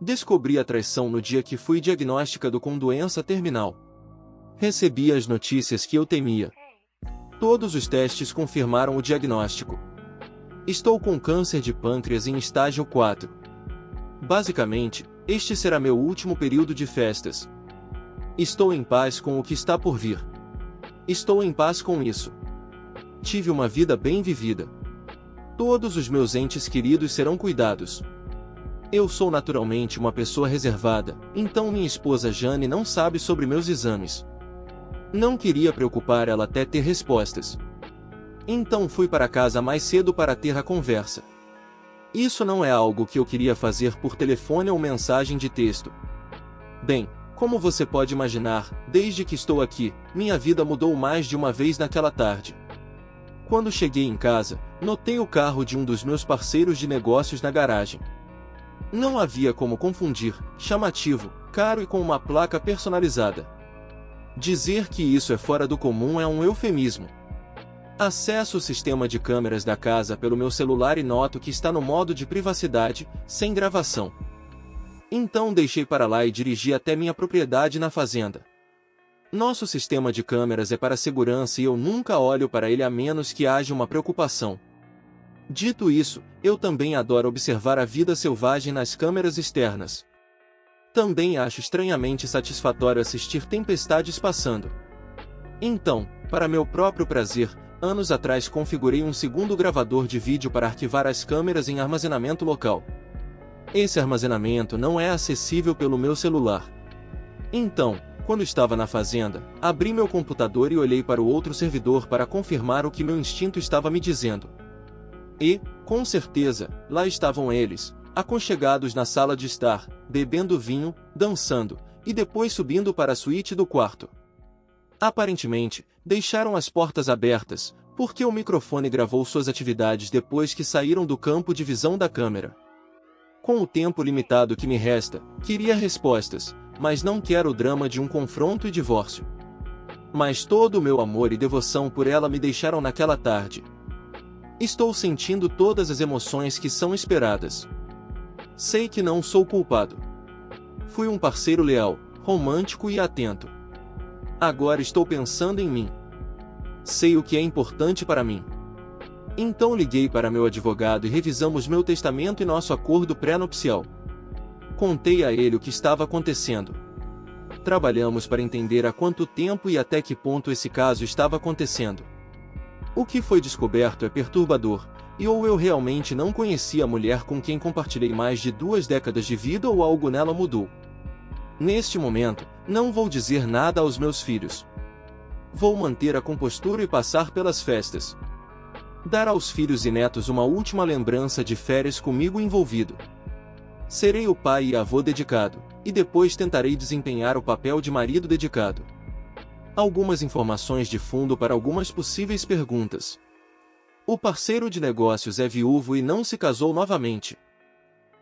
Descobri a traição no dia que fui diagnosticado com doença terminal. Recebi as notícias que eu temia. Todos os testes confirmaram o diagnóstico. Estou com câncer de pâncreas em estágio 4. Basicamente, este será meu último período de festas. Estou em paz com o que está por vir. Estou em paz com isso. Tive uma vida bem vivida. Todos os meus entes queridos serão cuidados. Eu sou naturalmente uma pessoa reservada, então minha esposa Jane não sabe sobre meus exames. Não queria preocupar ela até ter respostas. Então fui para casa mais cedo para ter a conversa. Isso não é algo que eu queria fazer por telefone ou mensagem de texto. Bem, como você pode imaginar, desde que estou aqui, minha vida mudou mais de uma vez naquela tarde. Quando cheguei em casa, notei o carro de um dos meus parceiros de negócios na garagem. Não havia como confundir, chamativo, caro e com uma placa personalizada. Dizer que isso é fora do comum é um eufemismo. Acesso o sistema de câmeras da casa pelo meu celular e noto que está no modo de privacidade, sem gravação. Então deixei para lá e dirigi até minha propriedade na fazenda. Nosso sistema de câmeras é para segurança e eu nunca olho para ele a menos que haja uma preocupação. Dito isso, eu também adoro observar a vida selvagem nas câmeras externas. Também acho estranhamente satisfatório assistir tempestades passando. Então, para meu próprio prazer, anos atrás configurei um segundo gravador de vídeo para arquivar as câmeras em armazenamento local. Esse armazenamento não é acessível pelo meu celular. Então, quando estava na fazenda, abri meu computador e olhei para o outro servidor para confirmar o que meu instinto estava me dizendo. E, com certeza, lá estavam eles, aconchegados na sala de estar, bebendo vinho, dançando, e depois subindo para a suíte do quarto. Aparentemente, deixaram as portas abertas, porque o microfone gravou suas atividades depois que saíram do campo de visão da câmera. Com o tempo limitado que me resta, queria respostas, mas não quero o drama de um confronto e divórcio. Mas todo o meu amor e devoção por ela me deixaram naquela tarde. Estou sentindo todas as emoções que são esperadas. Sei que não sou culpado. Fui um parceiro leal, romântico e atento. Agora estou pensando em mim. Sei o que é importante para mim. Então liguei para meu advogado e revisamos meu testamento e nosso acordo pré-nupcial. Contei a ele o que estava acontecendo. Trabalhamos para entender há quanto tempo e até que ponto esse caso estava acontecendo. O que foi descoberto é perturbador, e ou eu realmente não conhecia a mulher com quem compartilhei mais de 2 décadas de vida ou algo nela mudou. Neste momento, não vou dizer nada aos meus filhos. Vou manter a compostura e passar pelas festas. Dar aos filhos e netos uma última lembrança de férias comigo envolvido. Serei o pai e avô dedicado, e depois tentarei desempenhar o papel de marido dedicado. Algumas informações de fundo para algumas possíveis perguntas. O parceiro de negócios é viúvo e não se casou novamente.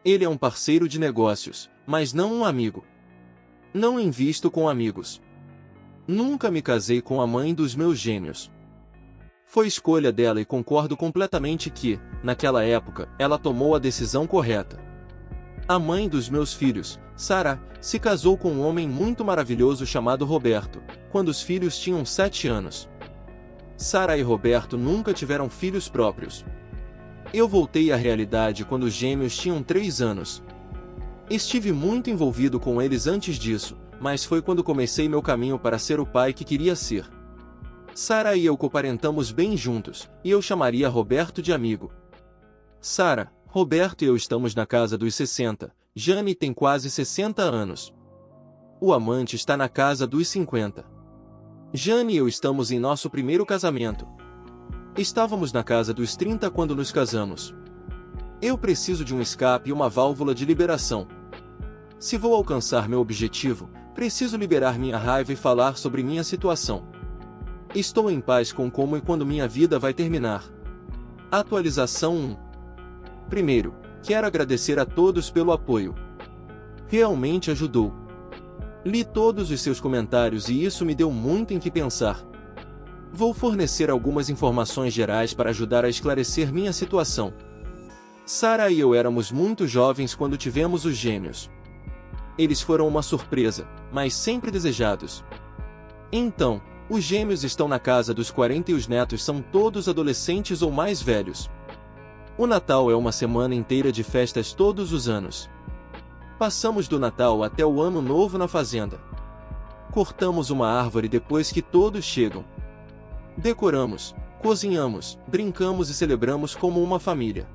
Ele é um parceiro de negócios, mas não um amigo. Não invisto com amigos. Nunca me casei com a mãe dos meus gêmeos. Foi escolha dela e concordo completamente que, naquela época, ela tomou a decisão correta. A mãe dos meus filhos, Sarah, se casou com um homem muito maravilhoso chamado Roberto, quando os filhos tinham 7 anos. Sarah e Roberto nunca tiveram filhos próprios. Eu voltei à realidade quando os gêmeos tinham 3 anos. Estive muito envolvido com eles antes disso, mas foi quando comecei meu caminho para ser o pai que queria ser. Sarah e eu coparentamos bem juntos, e eu chamaria Roberto de amigo. Sarah, Roberto e eu estamos na casa dos 60, Jane tem quase 60 anos. O amante está na casa dos 50. Jane e eu estamos em nosso primeiro casamento. Estávamos na casa dos 30 quando nos casamos. Eu preciso de um escape e uma válvula de liberação. Se vou alcançar meu objetivo, preciso liberar minha raiva e falar sobre minha situação. Estou em paz com como e quando minha vida vai terminar. Atualização 1. Primeiro, quero agradecer a todos pelo apoio. Realmente ajudou. Li todos os seus comentários e isso me deu muito em que pensar. Vou fornecer algumas informações gerais para ajudar a esclarecer minha situação. Sarah e eu éramos muito jovens quando tivemos os gêmeos. Eles foram uma surpresa, mas sempre desejados. Então, os gêmeos estão na casa dos 40 e os netos são todos adolescentes ou mais velhos. O Natal é uma semana inteira de festas todos os anos. Passamos do Natal até o Ano Novo na fazenda. Cortamos uma árvore depois que todos chegam. Decoramos, cozinhamos, brincamos e celebramos como uma família.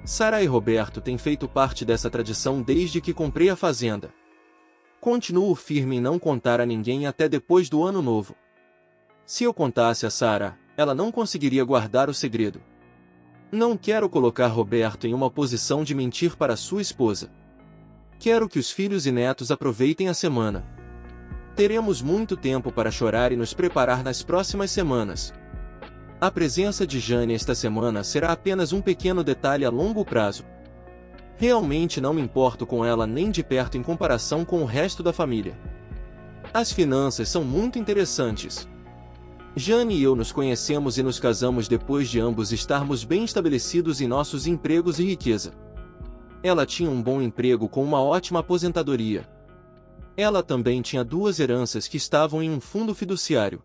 Sara e Roberto têm feito parte dessa tradição desde que comprei a fazenda. Continuo firme em não contar a ninguém até depois do Ano Novo. Se eu contasse a Sara, ela não conseguiria guardar o segredo. Não quero colocar Roberto em uma posição de mentir para sua esposa. Quero que os filhos e netos aproveitem a semana. Teremos muito tempo para chorar e nos preparar nas próximas semanas. A presença de Jane esta semana será apenas um pequeno detalhe a longo prazo. Realmente não me importo com ela nem de perto em comparação com o resto da família. As finanças são muito interessantes. Jane e eu nos conhecemos e nos casamos depois de ambos estarmos bem estabelecidos em nossos empregos e riqueza. Ela tinha um bom emprego com uma ótima aposentadoria. Ela também tinha 2 heranças que estavam em um fundo fiduciário.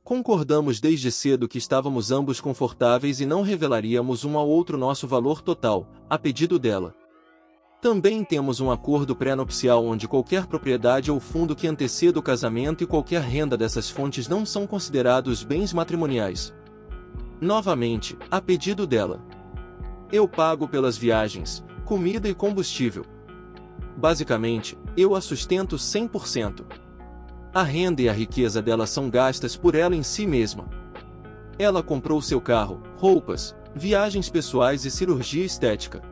Concordamos desde cedo que estávamos ambos confortáveis e não revelaríamos um ao outro nosso valor total, a pedido dela. Também temos um acordo pré-nupcial onde qualquer propriedade ou fundo que anteceda o casamento e qualquer renda dessas fontes não são considerados bens matrimoniais. Novamente, a pedido dela. Eu pago pelas viagens, comida e combustível. Basicamente, eu a sustento 100%. A renda e a riqueza dela são gastas por ela em si mesma. Ela comprou seu carro, roupas, viagens pessoais e cirurgia estética.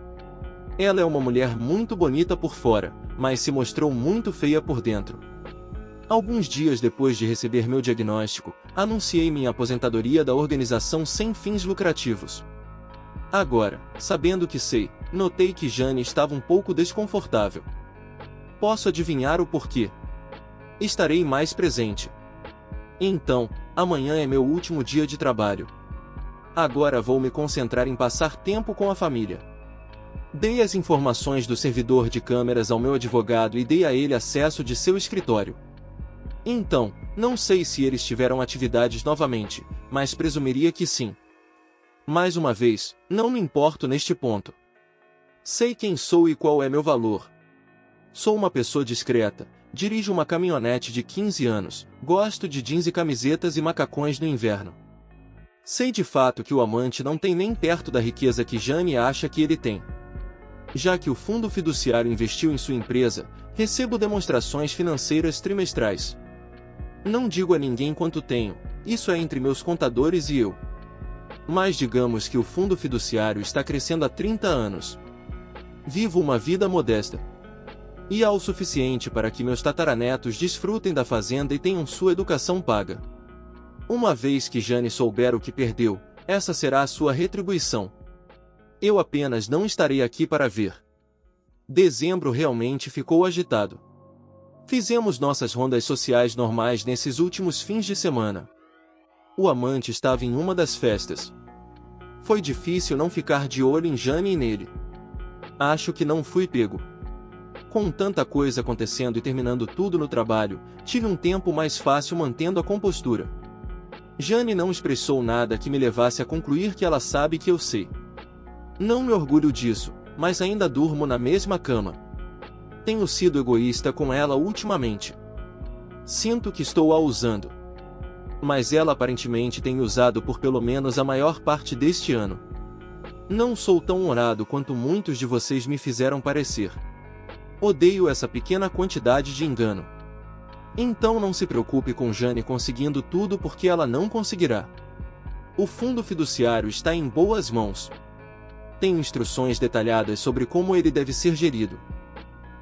Ela é uma mulher muito bonita por fora, mas se mostrou muito feia por dentro. Alguns dias depois de receber meu diagnóstico, anunciei minha aposentadoria da organização sem fins lucrativos. Agora, sabendo o que sei, notei que Jane estava um pouco desconfortável. Posso adivinhar o porquê. Estarei mais presente. Então, amanhã é meu último dia de trabalho. Agora vou me concentrar em passar tempo com a família. Dei as informações do servidor de câmeras ao meu advogado e dei a ele acesso de seu escritório. Então, não sei se eles tiveram atividades novamente, mas presumiria que sim. Mais uma vez, não me importo neste ponto. Sei quem sou e qual é meu valor. Sou uma pessoa discreta, dirijo uma caminhonete de 15 anos, gosto de jeans e camisetas e macacões no inverno. Sei de fato que o amante não tem nem perto da riqueza que Jane acha que ele tem. Já que o fundo fiduciário investiu em sua empresa, recebo demonstrações financeiras trimestrais. Não digo a ninguém quanto tenho, isso é entre meus contadores e eu. Mas digamos que o fundo fiduciário está crescendo há 30 anos. Vivo uma vida modesta. E há o suficiente para que meus tataranetos desfrutem da fazenda e tenham sua educação paga. Uma vez que Jane souber o que perdeu, essa será a sua retribuição. Eu apenas não estarei aqui para ver. Dezembro realmente ficou agitado. Fizemos nossas rondas sociais normais nesses últimos fins de semana. O amante estava em uma das festas. Foi difícil não ficar de olho em Jane e nele. Acho que não fui pego. Com tanta coisa acontecendo e terminando tudo no trabalho, tive um tempo mais fácil mantendo a compostura. Jane não expressou nada que me levasse a concluir que ela sabe que eu sei. Não me orgulho disso, mas ainda durmo na mesma cama. Tenho sido egoísta com ela ultimamente. Sinto que estou a usando. Mas ela aparentemente tem me usado por pelo menos a maior parte deste ano. Não sou tão honrado quanto muitos de vocês me fizeram parecer. Odeio essa pequena quantidade de engano. Então não se preocupe com Jane conseguindo tudo porque ela não conseguirá. O fundo fiduciário está em boas mãos. Tenho instruções detalhadas sobre como ele deve ser gerido.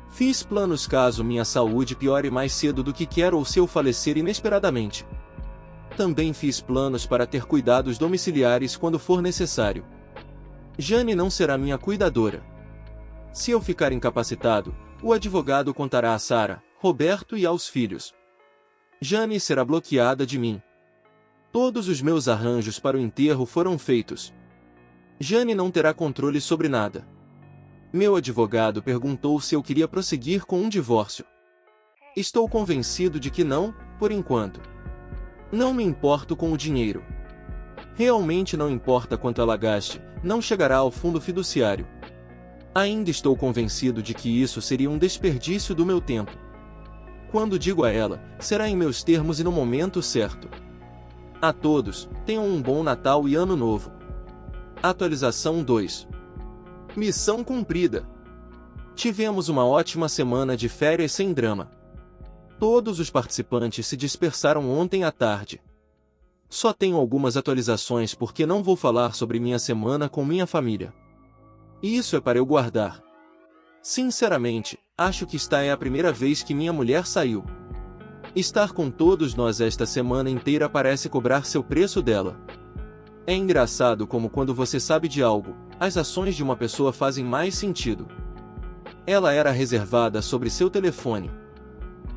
Fiz planos caso minha saúde piore mais cedo do que quero ou se eu falecer inesperadamente. Também fiz planos para ter cuidados domiciliares quando for necessário. Jane não será minha cuidadora. Se eu ficar incapacitado, o advogado contará a Sara, Roberto e aos filhos. Jane será bloqueada de mim. Todos os meus arranjos para o enterro foram feitos. Jane não terá controle sobre nada. Meu advogado perguntou se eu queria prosseguir com um divórcio. Estou convencido de que não, por enquanto. Não me importo com o dinheiro. Realmente não importa quanto ela gaste, não chegará ao fundo fiduciário. Ainda estou convencido de que isso seria um desperdício do meu tempo. Quando digo a ela, será em meus termos e no momento certo. A todos, tenham um bom Natal e Ano Novo. Atualização 2. Missão cumprida. Tivemos uma ótima semana de férias sem drama. Todos os participantes se dispersaram ontem à tarde. Só tenho algumas atualizações porque não vou falar sobre minha semana com minha família. Isso é para eu guardar. Sinceramente, acho que esta é a primeira vez que minha mulher saiu. Estar com todos nós esta semana inteira parece cobrar seu preço dela. É engraçado como quando você sabe de algo, as ações de uma pessoa fazem mais sentido. Ela era reservada sobre seu telefone.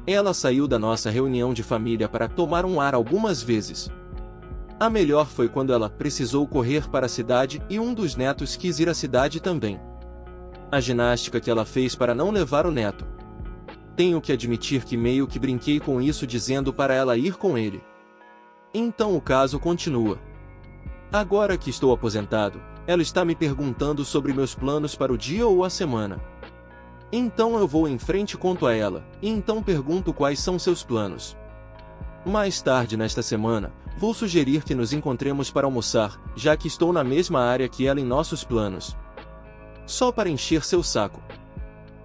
Ela saiu da nossa reunião de família para tomar um ar algumas vezes. A melhor foi quando ela precisou correr para a cidade e um dos netos quis ir à cidade também. A ginástica que ela fez para não levar o neto. Tenho que admitir que meio que brinquei com isso dizendo para ela ir com ele. Então o caso continua. Agora que estou aposentado, ela está me perguntando sobre meus planos para o dia ou a semana. Então eu vou em frente e conto a ela, e então pergunto quais são seus planos. Mais tarde nesta semana, vou sugerir que nos encontremos para almoçar, já que estou na mesma área que ela em nossos planos. Só para encher seu saco.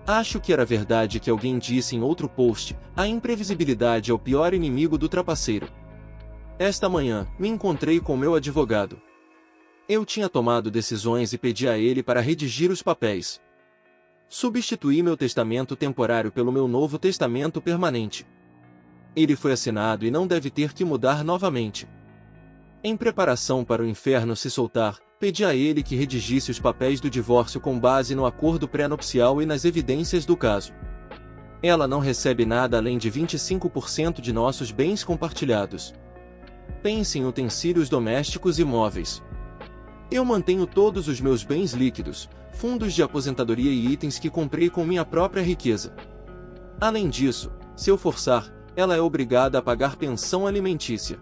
Acho que era verdade que alguém disse em outro post, a imprevisibilidade é o pior inimigo do trapaceiro. Esta manhã, me encontrei com meu advogado. Eu tinha tomado decisões e pedi a ele para redigir os papéis. Substituí meu testamento temporário pelo meu novo testamento permanente. Ele foi assinado e não deve ter que mudar novamente. Em preparação para o inferno se soltar, pedi a ele que redigisse os papéis do divórcio com base no acordo pré-nupcial e nas evidências do caso. Ela não recebe nada além de 25% de nossos bens compartilhados. Pense em utensílios domésticos e móveis. Eu mantenho todos os meus bens líquidos, fundos de aposentadoria e itens que comprei com minha própria riqueza. Além disso, se eu forçar, ela é obrigada a pagar pensão alimentícia.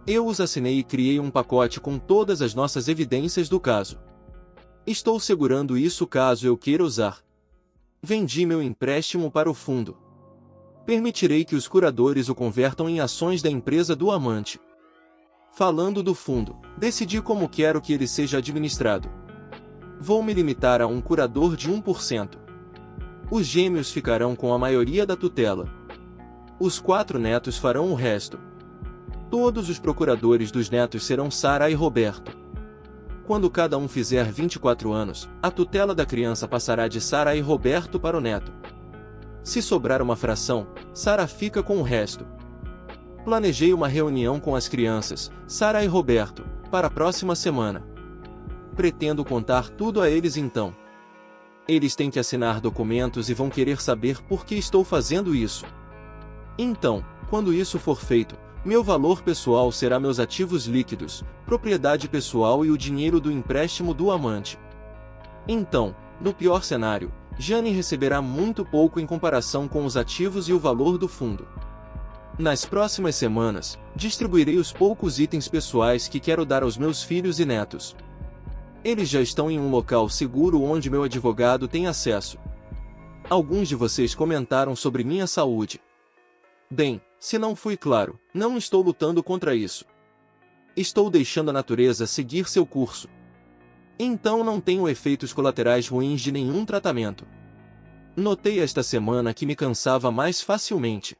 Eu os assinei e criei um pacote com todas as nossas evidências do caso. Estou segurando isso caso eu queira usar. Vendi meu empréstimo para o fundo. Permitirei que os curadores o convertam em ações da empresa do amante. Falando do fundo, decidi como quero que ele seja administrado. Vou me limitar a um curador de 1%. Os gêmeos ficarão com a maioria da tutela. Os 4 netos farão o resto. Todos os procuradores dos netos serão Sara e Roberto. Quando cada um fizer 24 anos, a tutela da criança passará de Sara e Roberto para o neto. Se sobrar uma fração, Sara fica com o resto. Planejei uma reunião com as crianças, Sara e Roberto, para a próxima semana. Pretendo contar tudo a eles então. Eles têm que assinar documentos e vão querer saber por que estou fazendo isso. Então, quando isso for feito, meu valor pessoal será meus ativos líquidos, propriedade pessoal e o dinheiro do empréstimo do amante. Então, no pior cenário, Jane receberá muito pouco em comparação com os ativos e o valor do fundo. Nas próximas semanas, distribuirei os poucos itens pessoais que quero dar aos meus filhos e netos. Eles já estão em um local seguro onde meu advogado tem acesso. Alguns de vocês comentaram sobre minha saúde. Bem, se não fui claro, não estou lutando contra isso. Estou deixando a natureza seguir seu curso. Então não tenho efeitos colaterais ruins de nenhum tratamento. Notei esta semana que me cansava mais facilmente.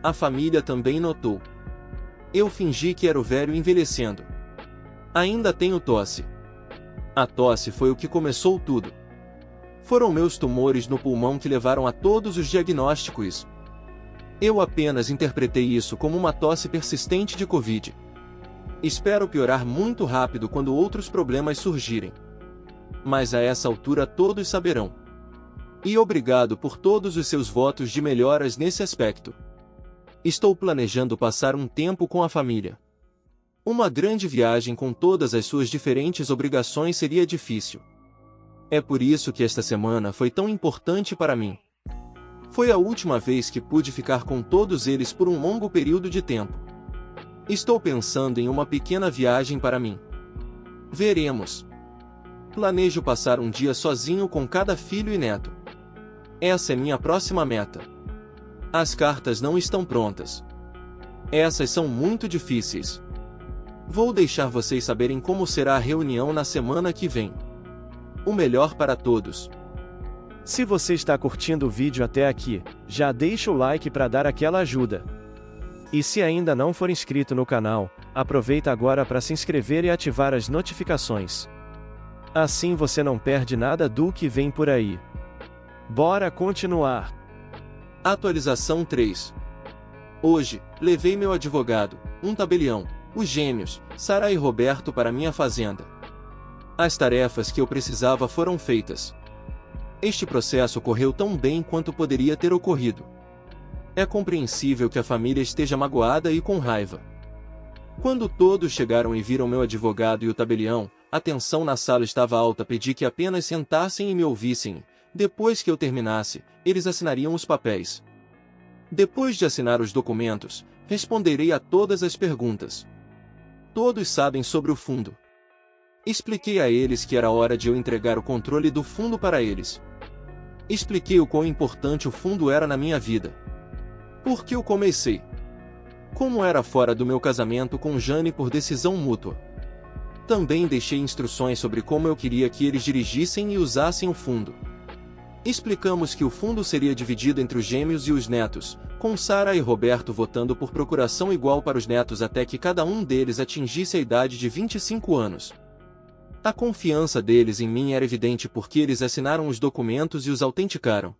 A família também notou. Eu fingi que era o velho envelhecendo. Ainda tenho tosse. A tosse foi o que começou tudo. Foram meus tumores no pulmão que levaram a todos os diagnósticos. Eu apenas interpretei isso como uma tosse persistente de Covid. Espero piorar muito rápido quando outros problemas surgirem. Mas a essa altura todos saberão. E obrigado por todos os seus votos de melhoras nesse aspecto. Estou planejando passar um tempo com a família. Uma grande viagem com todas as suas diferentes obrigações seria difícil. É por isso que esta semana foi tão importante para mim. Foi a última vez que pude ficar com todos eles por um longo período de tempo. Estou pensando em uma pequena viagem para mim. Veremos. Planejo passar um dia sozinho com cada filho e neto. Essa é minha próxima meta. As cartas não estão prontas. Essas são muito difíceis. Vou deixar vocês saberem como será a reunião na semana que vem. O melhor para todos. Se você está curtindo o vídeo até aqui, já deixa o like para dar aquela ajuda. E se ainda não for inscrito no canal, aproveita agora para se inscrever e ativar as notificações. Assim você não perde nada do que vem por aí. Bora continuar. Atualização 3. Hoje, levei meu advogado, um tabelião, os gêmeos, Sara e Roberto para minha fazenda. As tarefas que eu precisava foram feitas. Este processo correu tão bem quanto poderia ter ocorrido. É compreensível que a família esteja magoada e com raiva. Quando todos chegaram e viram meu advogado e o tabelião, a tensão na sala estava alta. Pedi que apenas sentassem e me ouvissem. Depois que eu terminasse, eles assinariam os papéis. Depois de assinar os documentos, responderei a todas as perguntas. Todos sabem sobre o fundo. Expliquei a eles que era hora de eu entregar o controle do fundo para eles. Expliquei o quão importante o fundo era na minha vida. Porque eu comecei. Como era fora do meu casamento com Jane por decisão mútua. Também deixei instruções sobre como eu queria que eles dirigissem e usassem o fundo. Explicamos que o fundo seria dividido entre os gêmeos e os netos, com Sara e Roberto votando por procuração igual para os netos até que cada um deles atingisse a idade de 25 anos. A confiança deles em mim era evidente porque eles assinaram os documentos e os autenticaram.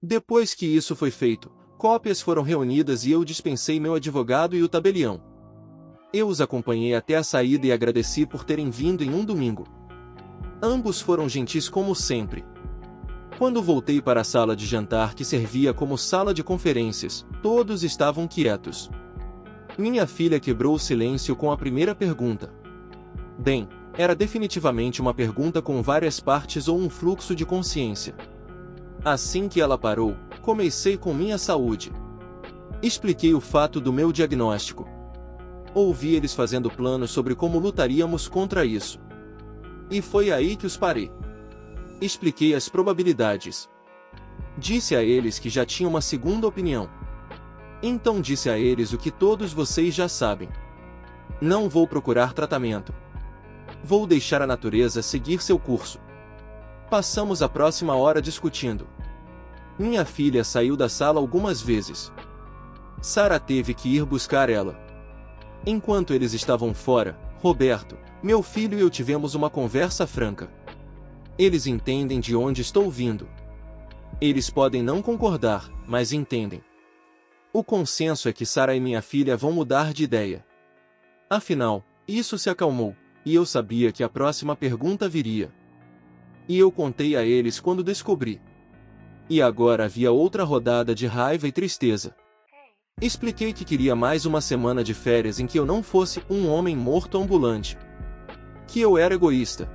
Depois que isso foi feito, cópias foram reunidas e eu dispensei meu advogado e o tabelião. Eu os acompanhei até a saída e agradeci por terem vindo em um domingo. Ambos foram gentis como sempre. Quando voltei para a sala de jantar que servia como sala de conferências, todos estavam quietos. Minha filha quebrou o silêncio com a primeira pergunta. Bem, era definitivamente uma pergunta com várias partes ou um fluxo de consciência. Assim que ela parou, comecei com minha saúde. Expliquei o fato do meu diagnóstico. Ouvi eles fazendo planos sobre como lutaríamos contra isso. E foi aí que os parei. Expliquei as probabilidades. Disse a eles que já tinha uma segunda opinião. Então disse a eles o que todos vocês já sabem. Não vou procurar tratamento. Vou deixar a natureza seguir seu curso. Passamos a próxima hora discutindo. Minha filha saiu da sala algumas vezes. Sara teve que ir buscar ela. Enquanto eles estavam fora, Roberto, meu filho e eu tivemos uma conversa franca. Eles entendem de onde estou vindo. Eles podem não concordar, mas entendem. O consenso é que Sara e minha filha vão mudar de ideia. Afinal, isso se acalmou, e eu sabia que a próxima pergunta viria. E eu contei a eles quando descobri. E agora havia outra rodada de raiva e tristeza. Expliquei que queria mais uma semana de férias em que eu não fosse um homem morto ambulante. Que eu era egoísta.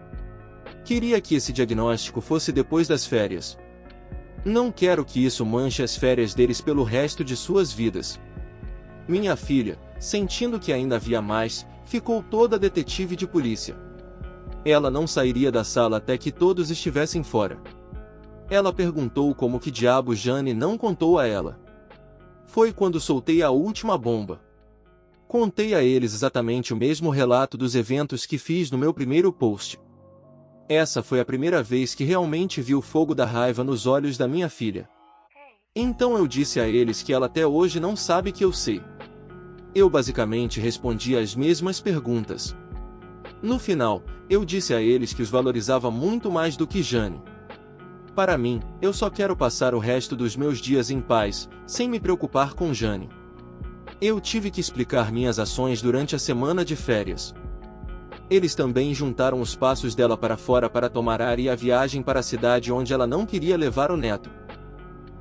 Queria que esse diagnóstico fosse depois das férias. Não quero que isso manche as férias deles pelo resto de suas vidas. Minha filha, sentindo que ainda havia mais, ficou toda detetive de polícia. Ela não sairia da sala até que todos estivessem fora. Ela perguntou como que diabo Jane não contou a ela. Foi quando soltei a última bomba. Contei a eles exatamente o mesmo relato dos eventos que fiz no meu primeiro post. Essa foi a primeira vez que realmente vi o fogo da raiva nos olhos da minha filha. Então eu disse a eles que ela até hoje não sabe que eu sei. Eu basicamente respondi as mesmas perguntas. No final, eu disse a eles que os valorizava muito mais do que Jane. Para mim, eu só quero passar o resto dos meus dias em paz, sem me preocupar com Jane. Eu tive que explicar minhas ações durante a semana de férias. Eles também juntaram os passos dela para fora para tomar ar e a viagem para a cidade onde ela não queria levar o neto.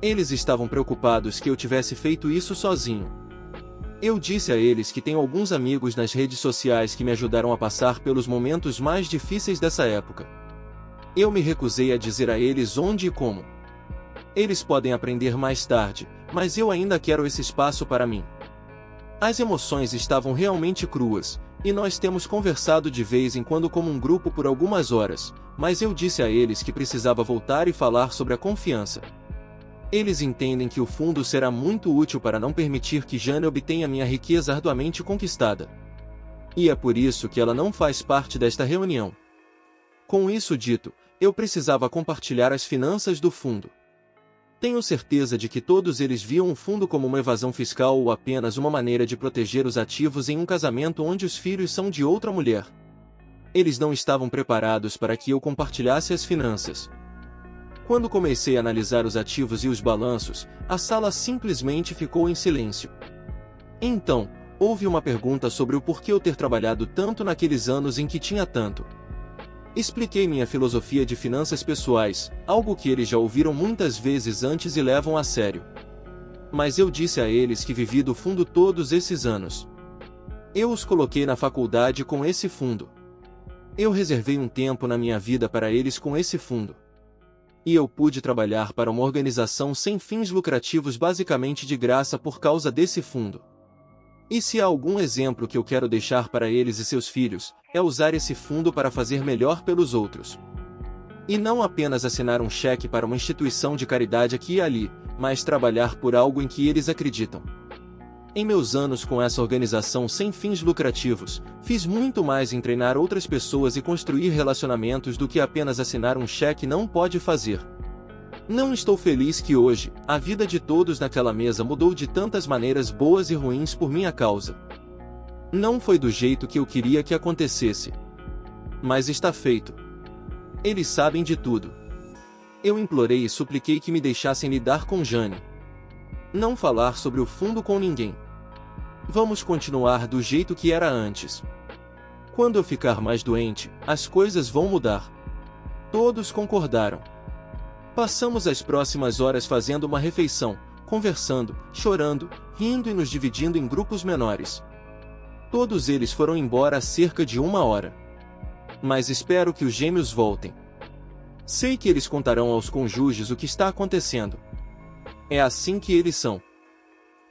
Eles estavam preocupados que eu tivesse feito isso sozinho. Eu disse a eles que tenho alguns amigos nas redes sociais que me ajudaram a passar pelos momentos mais difíceis dessa época. Eu me recusei a dizer a eles onde e como. Eles podem aprender mais tarde, mas eu ainda quero esse espaço para mim. As emoções estavam realmente cruas, e nós temos conversado de vez em quando como um grupo por algumas horas, mas eu disse a eles que precisava voltar e falar sobre a confiança. Eles entendem que o fundo será muito útil para não permitir que Jane obtenha minha riqueza arduamente conquistada. E é por isso que ela não faz parte desta reunião. Com isso dito, eu precisava compartilhar as finanças do fundo. Tenho certeza de que todos eles viam o fundo como uma evasão fiscal ou apenas uma maneira de proteger os ativos em um casamento onde os filhos são de outra mulher. Eles não estavam preparados para que eu compartilhasse as finanças. Quando comecei a analisar os ativos e os balanços, a sala simplesmente ficou em silêncio. Então, houve uma pergunta sobre o porquê eu ter trabalhado tanto naqueles anos em que tinha tanto. Expliquei minha filosofia de finanças pessoais, algo que eles já ouviram muitas vezes antes e levam a sério. Mas eu disse a eles que vivi do fundo todos esses anos. Eu os coloquei na faculdade com esse fundo. Eu reservei um tempo na minha vida para eles com esse fundo. E eu pude trabalhar para uma organização sem fins lucrativos basicamente de graça por causa desse fundo. E se há algum exemplo que eu quero deixar para eles e seus filhos, é usar esse fundo para fazer melhor pelos outros. E não apenas assinar um cheque para uma instituição de caridade aqui e ali, mas trabalhar por algo em que eles acreditam. Em meus anos com essa organização sem fins lucrativos, fiz muito mais em treinar outras pessoas e construir relacionamentos do que apenas assinar um cheque não pode fazer. Não estou feliz que hoje, a vida de todos naquela mesa mudou de tantas maneiras boas e ruins por minha causa. Não foi do jeito que eu queria que acontecesse. Mas está feito. Eles sabem de tudo. Eu implorei e supliquei que me deixassem lidar com Jane. Não falar sobre o fundo com ninguém. Vamos continuar do jeito que era antes. Quando eu ficar mais doente, as coisas vão mudar. Todos concordaram. Passamos as próximas horas fazendo uma refeição, conversando, chorando, rindo e nos dividindo em grupos menores. Todos eles foram embora há cerca de 1 hora. Mas espero que os gêmeos voltem. Sei que eles contarão aos cônjuges o que está acontecendo. É assim que eles são.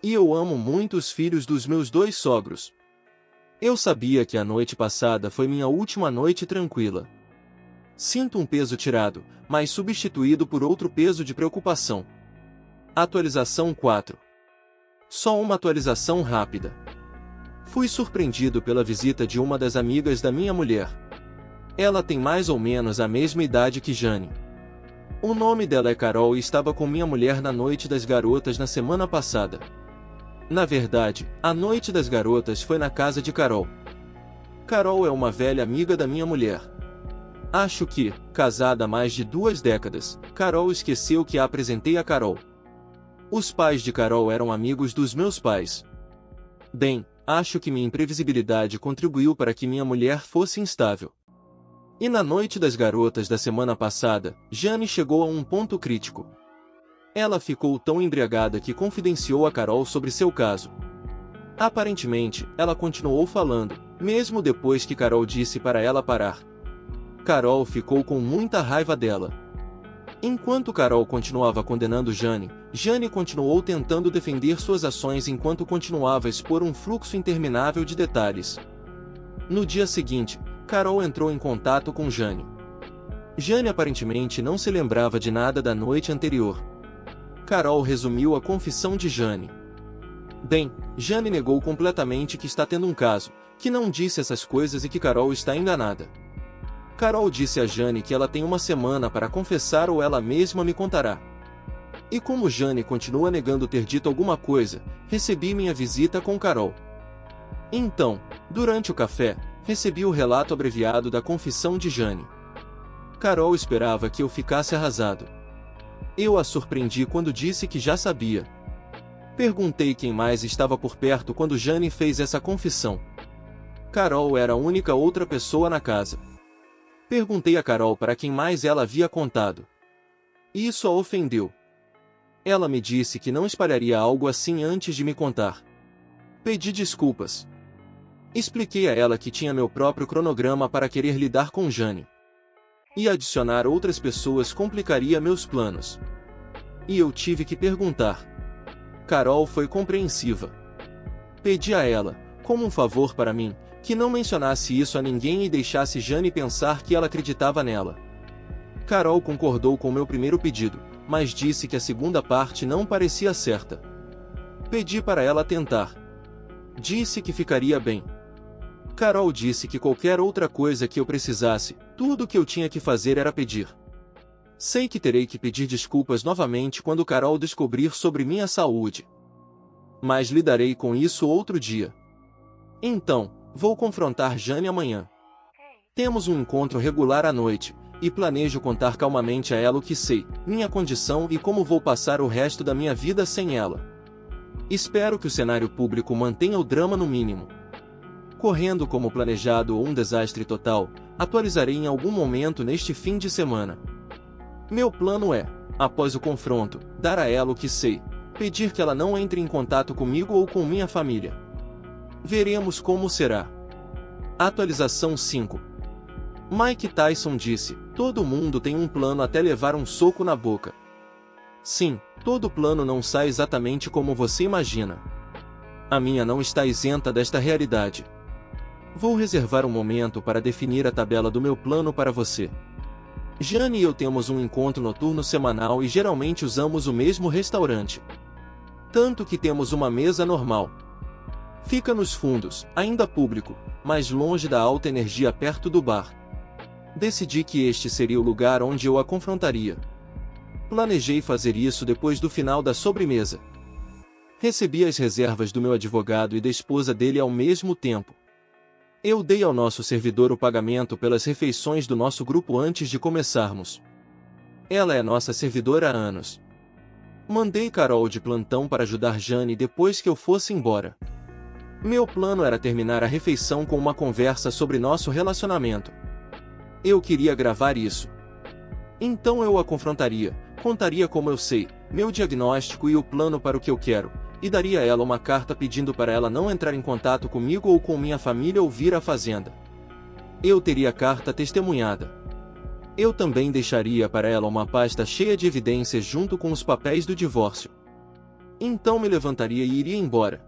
E eu amo muito os filhos dos meus 2 sogros. Eu sabia que a noite passada foi minha última noite tranquila. Sinto um peso tirado, mas substituído por outro peso de preocupação. Atualização 4. Só uma atualização rápida. Fui surpreendido pela visita de uma das amigas da minha mulher. Ela tem mais ou menos a mesma idade que Jane. O nome dela é Carol e estava com minha mulher na Noite das Garotas na semana passada. Na verdade, a Noite das Garotas foi na casa de Carol. Carol é uma velha amiga da minha mulher. Acho que, casada há mais de 2 décadas, Carol esqueceu que a apresentei a Carol. Os pais de Carol eram amigos dos meus pais. Bem, acho que minha imprevisibilidade contribuiu para que minha mulher fosse instável. E na Noite das Garotas da semana passada, Jane chegou a um ponto crítico. Ela ficou tão embriagada que confidenciou a Carol sobre seu caso. Aparentemente, ela continuou falando, mesmo depois que Carol disse para ela parar. Carol ficou com muita raiva dela. Enquanto Carol continuava condenando Jane, Jane continuou tentando defender suas ações enquanto continuava a expor um fluxo interminável de detalhes. No dia seguinte, Carol entrou em contato com Jane. Jane aparentemente não se lembrava de nada da noite anterior. Carol resumiu a confissão de Jane. Bem, Jane negou completamente que está tendo um caso, que não disse essas coisas e que Carol está enganada. Carol disse a Jane que ela tem 1 semana para confessar ou ela mesma me contará. E como Jane continua negando ter dito alguma coisa, recebi minha visita com Carol. Então, durante o café, recebi o relato abreviado da confissão de Jane. Carol esperava que eu ficasse arrasado. Eu a surpreendi quando disse que já sabia. Perguntei quem mais estava por perto quando Jane fez essa confissão. Carol era a única outra pessoa na casa. Perguntei a Carol para quem mais ela havia contado. Isso a ofendeu. Ela me disse que não espalharia algo assim antes de me contar. Pedi desculpas. Expliquei a ela que tinha meu próprio cronograma para querer lidar com Jane. E adicionar outras pessoas complicaria meus planos. E eu tive que perguntar. Carol foi compreensiva. Pedi a ela, como um favor para mim, que não mencionasse isso a ninguém e deixasse Jane pensar que ela acreditava nela. Carol concordou com meu primeiro pedido, mas disse que a segunda parte não parecia certa. Pedi para ela tentar. Disse que ficaria bem. Carol disse que qualquer outra coisa que eu precisasse, tudo o que eu tinha que fazer era pedir. Sei que terei que pedir desculpas novamente quando Carol descobrir sobre minha saúde. Mas lidarei com isso outro dia. Então, vou confrontar Jane amanhã. Temos um encontro regular à noite, e planejo contar calmamente a ela o que sei, minha condição e como vou passar o resto da minha vida sem ela. Espero que o cenário público mantenha o drama no mínimo. Correndo como planejado ou um desastre total, atualizarei em algum momento neste fim de semana. Meu plano é, após o confronto, dar a ela o que sei, pedir que ela não entre em contato comigo ou com minha família. Veremos como será. Atualização 5. Mike Tyson disse, todo mundo tem um plano até levar um soco na boca. Sim, todo plano não sai exatamente como você imagina. A minha não está isenta desta realidade. Vou reservar um momento para definir a tabela do meu plano para você. Jane e eu temos um encontro noturno semanal e geralmente usamos o mesmo restaurante. Tanto que temos uma mesa normal. Fica nos fundos, ainda público, mas longe da alta energia perto do bar. Decidi que este seria o lugar onde eu a confrontaria. Planejei fazer isso depois do final da sobremesa. Recebi as reservas do meu advogado e da esposa dele ao mesmo tempo. Eu dei ao nosso servidor o pagamento pelas refeições do nosso grupo antes de começarmos. Ela é nossa servidora há anos. Mandei Carol de plantão para ajudar Jane depois que eu fosse embora. Meu plano era terminar a refeição com uma conversa sobre nosso relacionamento. Eu queria gravar isso. Então eu a confrontaria, contaria como eu sei, meu diagnóstico e o plano para o que eu quero, e daria a ela uma carta pedindo para ela não entrar em contato comigo ou com minha família ou vir à fazenda. Eu teria a carta testemunhada. Eu também deixaria para ela uma pasta cheia de evidências junto com os papéis do divórcio. Então me levantaria e iria embora.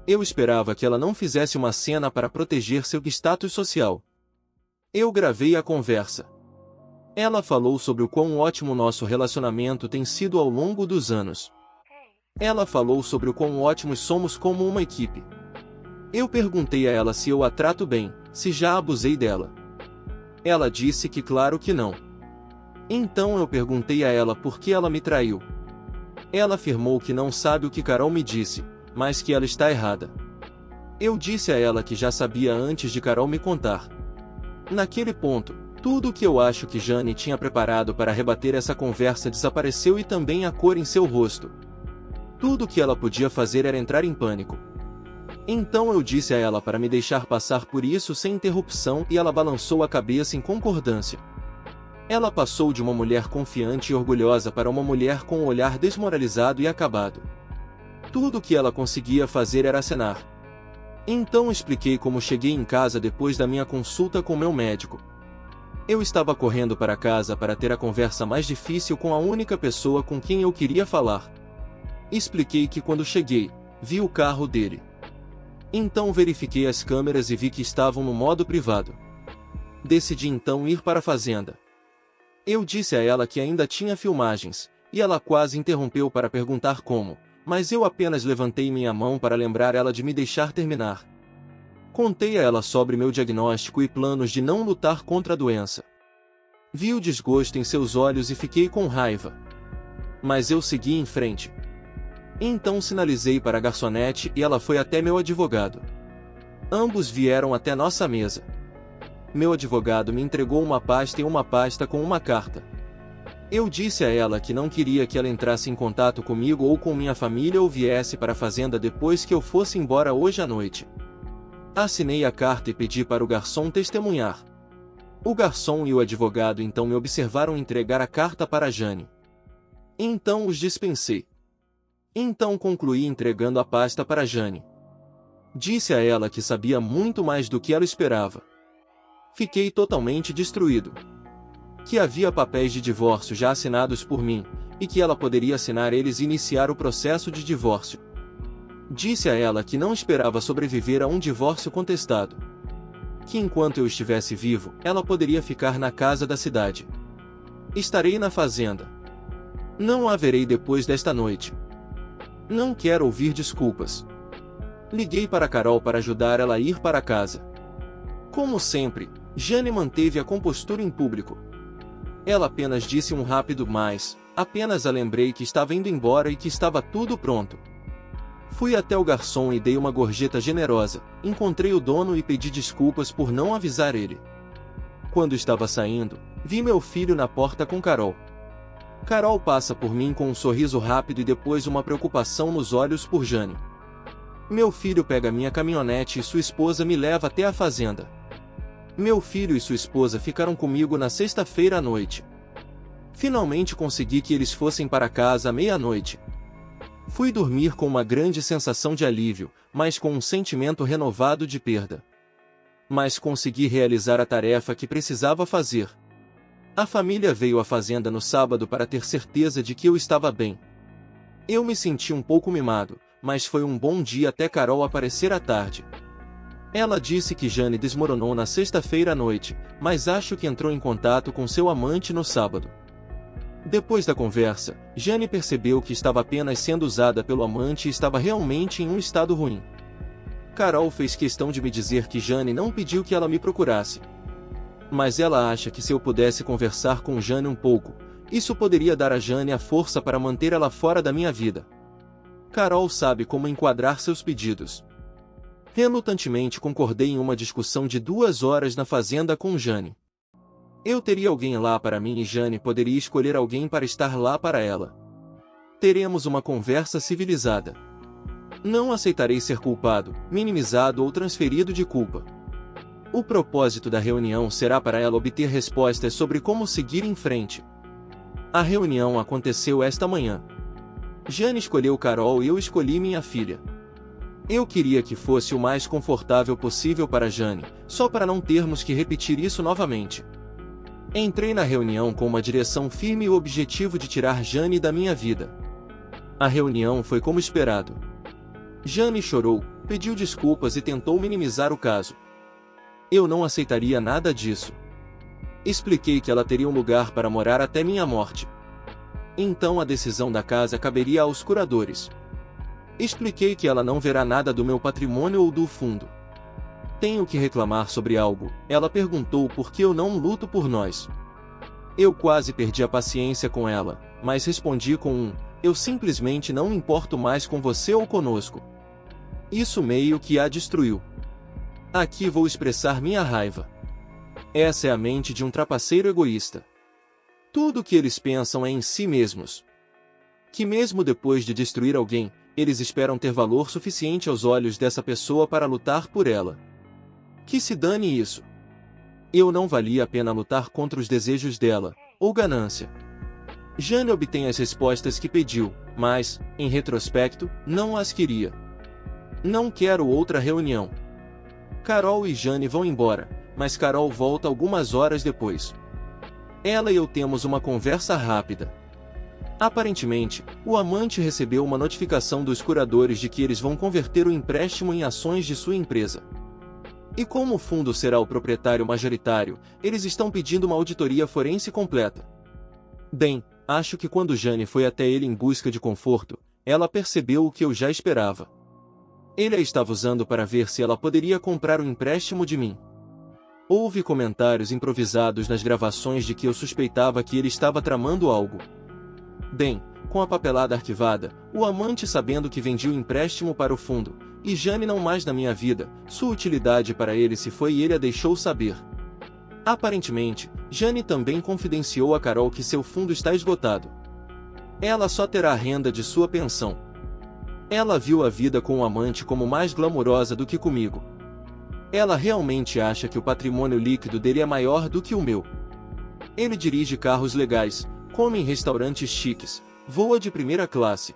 Eu esperava que ela não fizesse uma cena para proteger seu status social. Eu gravei a conversa. Ela falou sobre o quão ótimo nosso relacionamento tem sido ao longo dos anos. Ela falou sobre o quão ótimos somos como uma equipe. Eu perguntei a ela se eu a trato bem, se já abusei dela. Ela disse que claro que não. Então eu perguntei a ela por que ela me traiu. Ela afirmou que não sabe o que Carol me disse, mas que ela está errada. Eu disse a ela que já sabia antes de Carol me contar. Naquele ponto, tudo o que eu acho que Jane tinha preparado para rebater essa conversa desapareceu e também a cor em seu rosto. Tudo o que ela podia fazer era entrar em pânico. Então eu disse a ela para me deixar passar por isso sem interrupção e ela balançou a cabeça em concordância. Ela passou de uma mulher confiante e orgulhosa para uma mulher com um olhar desmoralizado e acabado. Tudo o que ela conseguia fazer era acenar. Então expliquei como cheguei em casa depois da minha consulta com meu médico. Eu estava correndo para casa para ter a conversa mais difícil com a única pessoa com quem eu queria falar. Expliquei que quando cheguei, vi o carro dele. Então verifiquei as câmeras e vi que estavam no modo privado. Decidi então ir para a fazenda. Eu disse a ela que ainda tinha filmagens, e ela quase interrompeu para perguntar como, mas eu apenas levantei minha mão para lembrar ela de me deixar terminar. Contei a ela sobre meu diagnóstico e planos de não lutar contra a doença. Vi o desgosto em seus olhos e fiquei com raiva. Mas eu segui em frente. Então sinalizei para a garçonete e ela foi até meu advogado. Ambos vieram até nossa mesa. Meu advogado me entregou uma pasta e uma pasta com uma carta. Eu disse a ela que não queria que ela entrasse em contato comigo ou com minha família ou viesse para a fazenda depois que eu fosse embora hoje à noite. Assinei a carta e pedi para o garçom testemunhar. O garçom e o advogado então me observaram entregar a carta para Jane. Então os dispensei. Então concluí entregando a pasta para Jane. Disse a ela que sabia muito mais do que ela esperava. Fiquei totalmente destruído. Que havia papéis de divórcio já assinados por mim, e que ela poderia assinar eles e iniciar o processo de divórcio. Disse a ela que não esperava sobreviver a um divórcio contestado. Que enquanto eu estivesse vivo, ela poderia ficar na casa da cidade. Estarei na fazenda. Não a verei depois desta noite. Não quero ouvir desculpas. Liguei para Carol para ajudar ela a ir para casa. Como sempre, Jane manteve a compostura em público. Ela apenas disse um rápido "mas", apenas a lembrei que estava indo embora e que estava tudo pronto. Fui até o garçom e dei uma gorjeta generosa, encontrei o dono e pedi desculpas por não avisar ele. Quando estava saindo, vi meu filho na porta com Carol. Carol passa por mim com um sorriso rápido e depois uma preocupação nos olhos por Jane. Meu filho pega minha caminhonete e sua esposa me leva até a fazenda. Meu filho e sua esposa ficaram comigo na sexta-feira à noite. Finalmente consegui que eles fossem para casa à meia-noite. Fui dormir com uma grande sensação de alívio, mas com um sentimento renovado de perda. Mas consegui realizar a tarefa que precisava fazer. A família veio à fazenda no sábado para ter certeza de que eu estava bem. Eu me senti um pouco mimado, mas foi um bom dia até Carol aparecer à tarde. Ela disse que Jane desmoronou na sexta-feira à noite, mas acho que entrou em contato com seu amante no sábado. Depois da conversa, Jane percebeu que estava apenas sendo usada pelo amante e estava realmente em um estado ruim. Carol fez questão de me dizer que Jane não pediu que ela me procurasse. Mas ela acha que se eu pudesse conversar com Jane um pouco, isso poderia dar a Jane a força para manter ela fora da minha vida. Carol sabe como enquadrar seus pedidos. Relutantemente concordei em uma discussão de 2 horas na fazenda com Jane. Eu teria alguém lá para mim e Jane poderia escolher alguém para estar lá para ela. Teremos uma conversa civilizada. Não aceitarei ser culpado, minimizado ou transferido de culpa. O propósito da reunião será para ela obter respostas sobre como seguir em frente. A reunião aconteceu esta manhã. Jane escolheu Carol e eu escolhi minha filha. Eu queria que fosse o mais confortável possível para Jane, só para não termos que repetir isso novamente. Entrei na reunião com uma direção firme e o objetivo de tirar Jane da minha vida. A reunião foi como esperado. Jane chorou, pediu desculpas e tentou minimizar o caso. Eu não aceitaria nada disso. Expliquei que ela teria um lugar para morar até minha morte. Então a decisão da casa caberia aos curadores. Expliquei que ela não verá nada do meu patrimônio ou do fundo. Tenho que reclamar sobre algo, ela perguntou por que eu não luto por nós. Eu quase perdi a paciência com ela, mas respondi com eu simplesmente não me importo mais com você ou conosco. Isso meio que a destruiu. Aqui vou expressar minha raiva. Essa é a mente de um trapaceiro egoísta. Tudo o que eles pensam é em si mesmos. Que mesmo depois de destruir alguém, eles esperam ter valor suficiente aos olhos dessa pessoa para lutar por ela. Que se dane isso. Eu não valia a pena lutar contra os desejos dela, ou ganância. Jane obtém as respostas que pediu, mas, em retrospecto, não as queria. Não quero outra reunião. Carol e Jane vão embora, mas Carol volta algumas horas depois. Ela e eu temos uma conversa rápida. Aparentemente, o amante recebeu uma notificação dos curadores de que eles vão converter o empréstimo em ações de sua empresa. E como o fundo será o proprietário majoritário, eles estão pedindo uma auditoria forense completa. Bem, acho que quando Jane foi até ele em busca de conforto, ela percebeu o que eu já esperava. Ele a estava usando para ver se ela poderia comprar o empréstimo de mim. Houve comentários improvisados nas gravações de que eu suspeitava que ele estava tramando algo. Bem, com a papelada arquivada, o amante sabendo que vendi o empréstimo para o fundo, e Jane não mais na minha vida, sua utilidade para ele se foi e ele a deixou saber. Aparentemente, Jane também confidenciou a Carol que seu fundo está esgotado. Ela só terá a renda de sua pensão. Ela viu a vida com o amante como mais glamourosa do que comigo. Ela realmente acha que o patrimônio líquido dele é maior do que o meu. Ele dirige carros legais, come em restaurantes chiques, voa de primeira classe.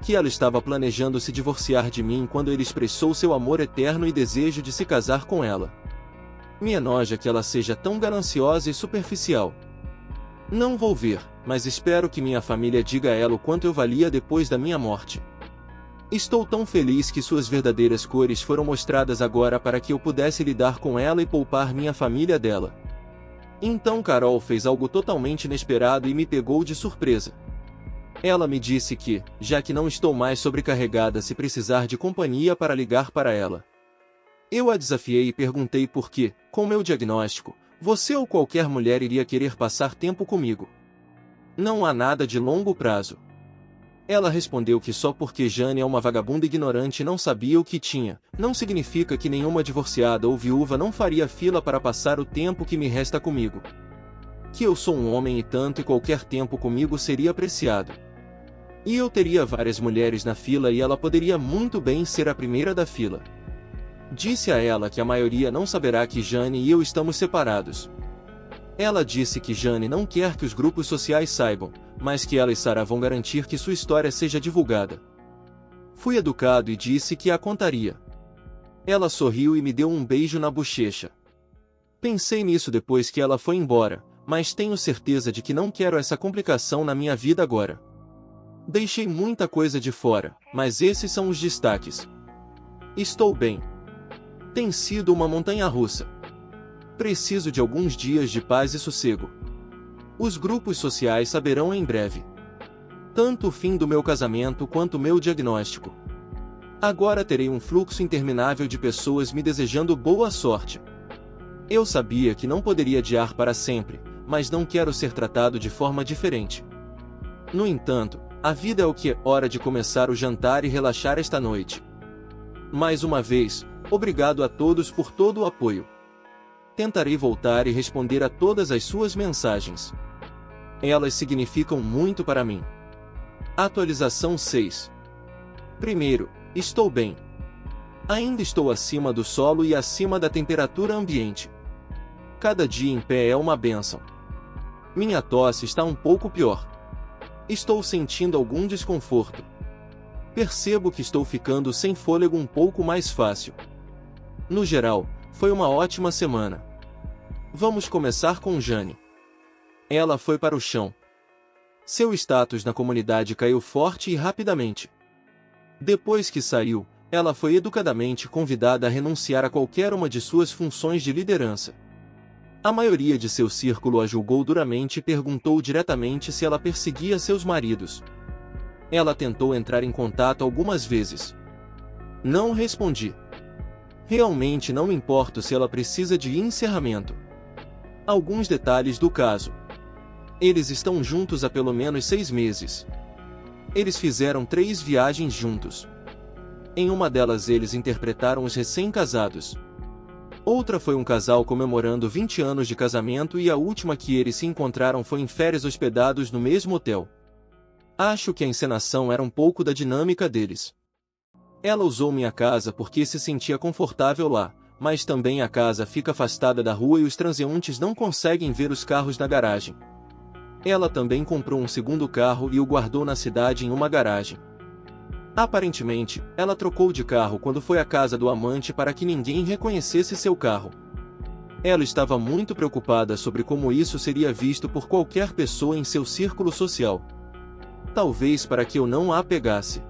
Que ela estava planejando se divorciar de mim quando ele expressou seu amor eterno e desejo de se casar com ela. Me enoja que ela seja tão gananciosa e superficial. Não vou ver, mas espero que minha família diga a ela o quanto eu valia depois da minha morte. Estou tão feliz que suas verdadeiras cores foram mostradas agora para que eu pudesse lidar com ela e poupar minha família dela. Então Carol fez algo totalmente inesperado e me pegou de surpresa. Ela me disse que, já que não estou mais sobrecarregada se precisar de companhia para ligar para ela. Eu a desafiei e perguntei por que, com meu diagnóstico, você ou qualquer mulher iria querer passar tempo comigo. Não há nada de longo prazo. Ela respondeu que só porque Jane é uma vagabunda ignorante e não sabia o que tinha, não significa que nenhuma divorciada ou viúva não faria fila para passar o tempo que me resta comigo. Que eu sou um homem e tanto e qualquer tempo comigo seria apreciado. E eu teria várias mulheres na fila e ela poderia muito bem ser a primeira da fila. Disse a ela que a maioria não saberá que Jane e eu estamos separados. Ela disse que Jane não quer que os grupos sociais saibam, mas que ela e Sarah vão garantir que sua história seja divulgada. Fui educado e disse que a contaria. Ela sorriu e me deu um beijo na bochecha. Pensei nisso depois que ela foi embora, mas tenho certeza de que não quero essa complicação na minha vida agora. Deixei muita coisa de fora, mas esses são os destaques. Estou bem. Tem sido uma montanha-russa. Preciso de alguns dias de paz e sossego. Os grupos sociais saberão em breve. Tanto o fim do meu casamento quanto o meu diagnóstico. Agora terei um fluxo interminável de pessoas me desejando boa sorte. Eu sabia que não poderia adiar para sempre, mas não quero ser tratado de forma diferente. No entanto, a vida é o que é hora de começar o jantar e relaxar esta noite. Mais uma vez, obrigado a todos por todo o apoio. Tentarei voltar e responder a todas as suas mensagens. Elas significam muito para mim. Atualização 6. Primeiro, estou bem. Ainda estou acima do solo e acima da temperatura ambiente. Cada dia em pé é uma bênção. Minha tosse está um pouco pior. Estou sentindo algum desconforto. Percebo que estou ficando sem fôlego um pouco mais fácil. No geral, foi uma ótima semana. Vamos começar com Jane. Ela foi para o chão. Seu status na comunidade caiu forte e rapidamente. Depois que saiu, ela foi educadamente convidada a renunciar a qualquer uma de suas funções de liderança. A maioria de seu círculo a julgou duramente e perguntou diretamente se ela perseguia seus maridos. Ela tentou entrar em contato algumas vezes. Não respondi. Realmente não me importo se ela precisa de encerramento. Alguns detalhes do caso. Eles estão juntos há pelo menos 6 meses. Eles fizeram 3 viagens juntos. Em uma delas eles interpretaram os recém-casados. Outra foi um casal comemorando 20 anos de casamento e a última que eles se encontraram foi em férias hospedados no mesmo hotel. Acho que a encenação era um pouco da dinâmica deles. Ela usou minha casa porque se sentia confortável lá, mas também a casa fica afastada da rua e os transeuntes não conseguem ver os carros na garagem. Ela também comprou um segundo carro e o guardou na cidade em uma garagem. Aparentemente, ela trocou de carro quando foi à casa do amante para que ninguém reconhecesse seu carro. Ela estava muito preocupada sobre como isso seria visto por qualquer pessoa em seu círculo social. Talvez para que eu não a pegasse.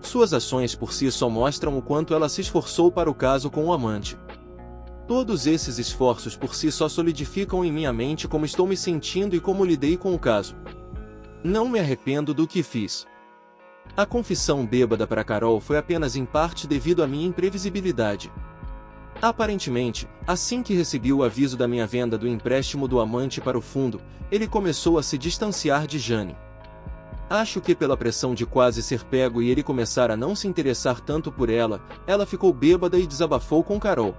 Suas ações por si só mostram o quanto ela se esforçou para o caso com o amante. Todos esses esforços por si só solidificam em minha mente como estou me sentindo e como lidei com o caso. Não me arrependo do que fiz. A confissão bêbada para Carol foi apenas em parte devido à minha imprevisibilidade. Aparentemente, assim que recebi o aviso da minha venda do empréstimo do amante para o fundo, ele começou a se distanciar de Jane. Acho que pela pressão de quase ser pego e ele começar a não se interessar tanto por ela, ela ficou bêbada e desabafou com Carol.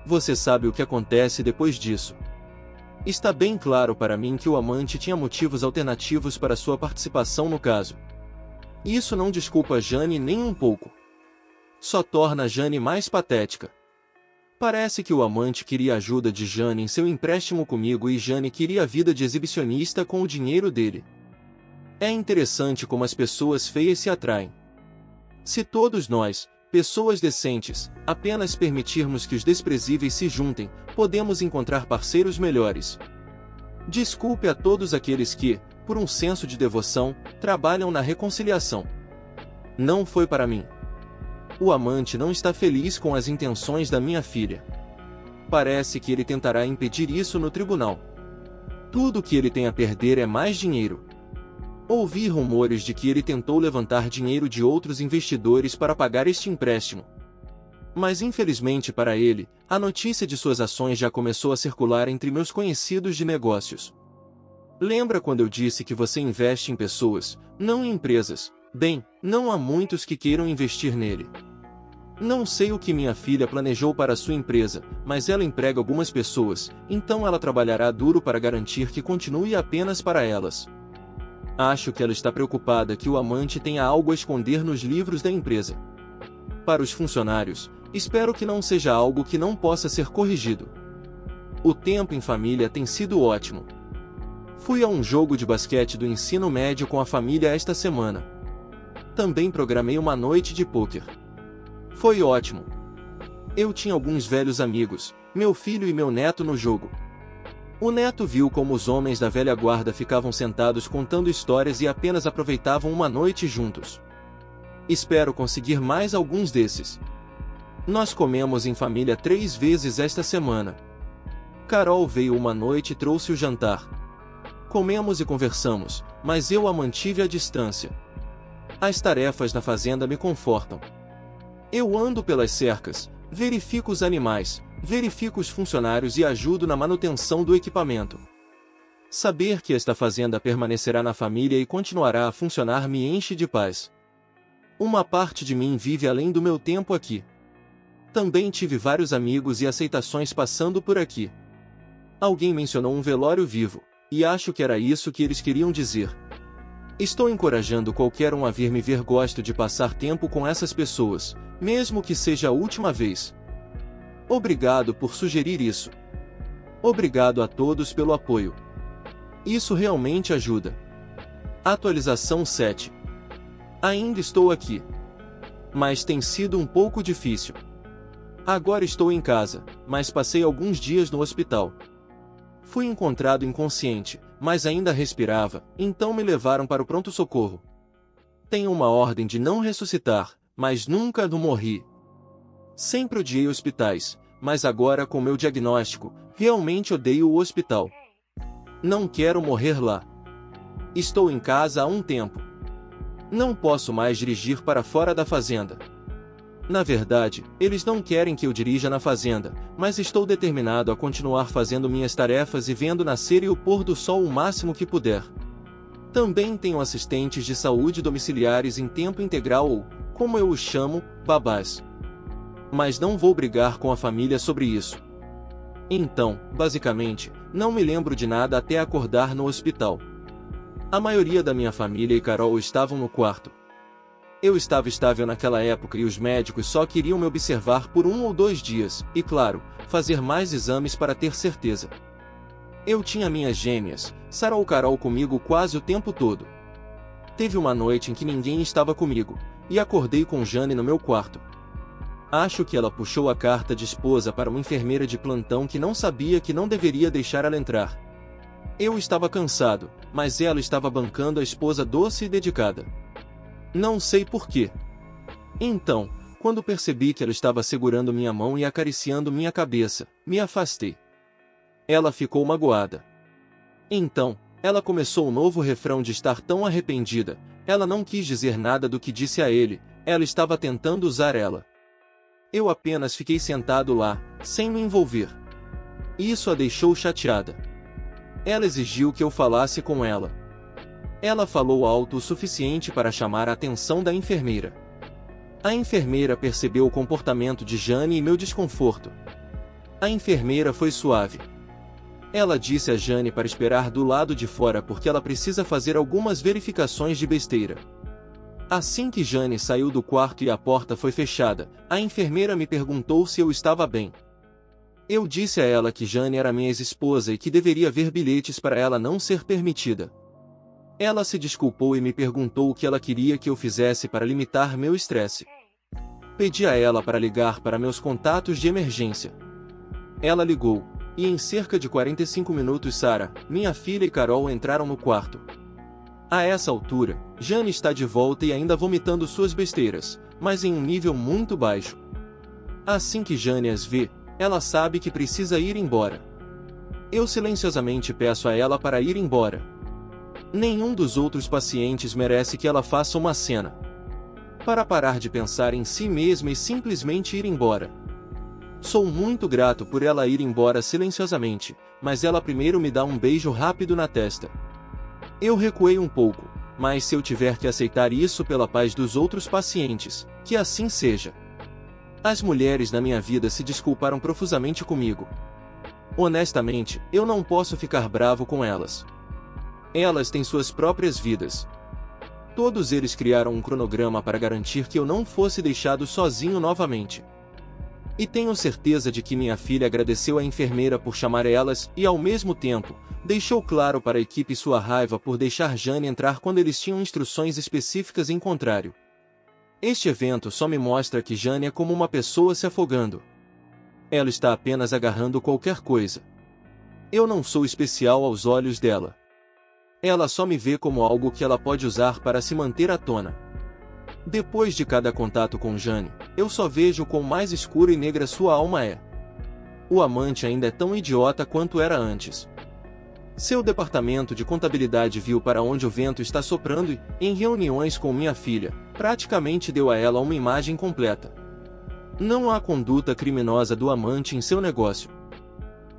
Você sabe o que acontece depois disso. Está bem claro para mim que o amante tinha motivos alternativos para sua participação no caso. Isso não desculpa Jane nem um pouco. Só torna Jane mais patética. Parece que o amante queria a ajuda de Jane em seu empréstimo comigo e Jane queria a vida de exibicionista com o dinheiro dele. É interessante como as pessoas feias se atraem. Se todos nós, pessoas decentes, apenas permitirmos que os desprezíveis se juntem, podemos encontrar parceiros melhores. Desculpe a todos aqueles que, por um senso de devoção, trabalham na reconciliação. Não foi para mim. O amante não está feliz com as intenções da minha filha. Parece que ele tentará impedir isso no tribunal. Tudo o que ele tem a perder é mais dinheiro. Ouvi rumores de que ele tentou levantar dinheiro de outros investidores para pagar este empréstimo. Mas infelizmente para ele, a notícia de suas ações já começou a circular entre meus conhecidos de negócios. Lembra quando eu disse que você investe em pessoas, não em empresas? Bem, não há muitos que queiram investir nele. Não sei o que minha filha planejou para sua empresa, mas ela emprega algumas pessoas, então ela trabalhará duro para garantir que continue apenas para elas. Acho que ela está preocupada que o amante tenha algo a esconder nos livros da empresa. Para os funcionários, espero que não seja algo que não possa ser corrigido. O tempo em família tem sido ótimo. Fui a um jogo de basquete do ensino médio com a família esta semana. Também programei uma noite de pôquer. Foi ótimo. Eu tinha alguns velhos amigos, meu filho e meu neto no jogo. O neto viu como os homens da velha guarda ficavam sentados contando histórias e apenas aproveitavam uma noite juntos. Espero conseguir mais alguns desses. Nós comemos em família 3 vezes esta semana. Carol veio uma noite e trouxe o jantar. Comemos e conversamos, mas eu a mantive à distância. As tarefas na fazenda me confortam. Eu ando pelas cercas, verifico os animais, verifico os funcionários e ajudo na manutenção do equipamento. Saber que esta fazenda permanecerá na família e continuará a funcionar me enche de paz. Uma parte de mim vive além do meu tempo aqui. Também tive vários amigos e aceitações passando por aqui. Alguém mencionou um velório vivo, e acho que era isso que eles queriam dizer. Estou encorajando qualquer um a vir me ver. Gosto de passar tempo com essas pessoas, mesmo que seja a última vez. Obrigado por sugerir isso. Obrigado a todos pelo apoio. Isso realmente ajuda. Atualização 7. Ainda estou aqui. Mas tem sido um pouco difícil. Agora estou em casa, mas passei alguns dias no hospital. Fui encontrado inconsciente, mas ainda respirava, então me levaram para o pronto-socorro. Tenho uma ordem de não ressuscitar, mas nunca morri. Sempre odiei hospitais, mas agora com meu diagnóstico, realmente odeio o hospital. Não quero morrer lá. Estou em casa há um tempo. Não posso mais dirigir para fora da fazenda. Na verdade, eles não querem que eu dirija na fazenda, mas estou determinado a continuar fazendo minhas tarefas e vendo nascer e o pôr do sol o máximo que puder. Também tenho assistentes de saúde domiciliares em tempo integral ou, como eu os chamo, babás. Mas não vou brigar com a família sobre isso. Então, basicamente, não me lembro de nada até acordar no hospital. A maioria da minha família e Carol estavam no quarto. Eu estava estável naquela época e os médicos só queriam me observar por 1 ou 2 dias, e claro, fazer mais exames para ter certeza. Eu tinha minhas gêmeas, Sarah ou Carol comigo quase o tempo todo. Teve uma noite em que ninguém estava comigo, e acordei com Jane no meu quarto. Acho que ela puxou a carta de esposa para uma enfermeira de plantão que não sabia que não deveria deixar ela entrar. Eu estava cansado, mas ela estava bancando a esposa doce e dedicada. Não sei porquê. Então, quando percebi que ela estava segurando minha mão e acariciando minha cabeça, me afastei. Ela ficou magoada. Então, ela começou um novo refrão de estar tão arrependida. Ela não quis dizer nada do que disse a ele, ela estava tentando usar ela. Eu apenas fiquei sentado lá, sem me envolver. Isso a deixou chateada. Ela exigiu que eu falasse com ela. Ela falou alto o suficiente para chamar a atenção da enfermeira. A enfermeira percebeu o comportamento de Jane e meu desconforto. A enfermeira foi suave. Ela disse a Jane para esperar do lado de fora porque ela precisa fazer algumas verificações de besteira. Assim que Jane saiu do quarto e a porta foi fechada, a enfermeira me perguntou se eu estava bem. Eu disse a ela que Jane era minha ex-esposa e que deveria ver bilhetes para ela não ser permitida. Ela se desculpou e me perguntou o que ela queria que eu fizesse para limitar meu estresse. Pedi a ela para ligar para meus contatos de emergência. Ela ligou. e em cerca de 45 minutos Sarah, minha filha e Carol entraram no quarto. A essa altura, Jane está de volta e ainda vomitando suas besteiras, mas em um nível muito baixo. Assim que Jane as vê, ela sabe que precisa ir embora. Eu silenciosamente peço a ela para ir embora. Nenhum dos outros pacientes merece que ela faça uma cena. Para parar de pensar em si mesma e simplesmente ir embora. Sou muito grato por ela ir embora silenciosamente, mas ela primeiro me dá um beijo rápido na testa. Eu recuei um pouco, mas se eu tiver que aceitar isso pela paz dos outros pacientes, que assim seja. As mulheres na minha vida se desculparam profusamente comigo. Honestamente, eu não posso ficar bravo com elas. Elas têm suas próprias vidas. Todos eles criaram um cronograma para garantir que eu não fosse deixado sozinho novamente. E tenho certeza de que minha filha agradeceu à enfermeira por chamar elas e, ao mesmo tempo, deixou claro para a equipe sua raiva por deixar Jane entrar quando eles tinham instruções específicas em contrário. Este evento só me mostra que Jane é como uma pessoa se afogando. Ela está apenas agarrando qualquer coisa. Eu não sou especial aos olhos dela. Ela só me vê como algo que ela pode usar para se manter à tona. Depois de cada contato com Jane, eu só vejo quão mais escura e negra sua alma é. O amante ainda é tão idiota quanto era antes. Seu departamento de contabilidade viu para onde o vento está soprando e, em reuniões com minha filha, praticamente deu a ela uma imagem completa. Não há conduta criminosa do amante em seu negócio.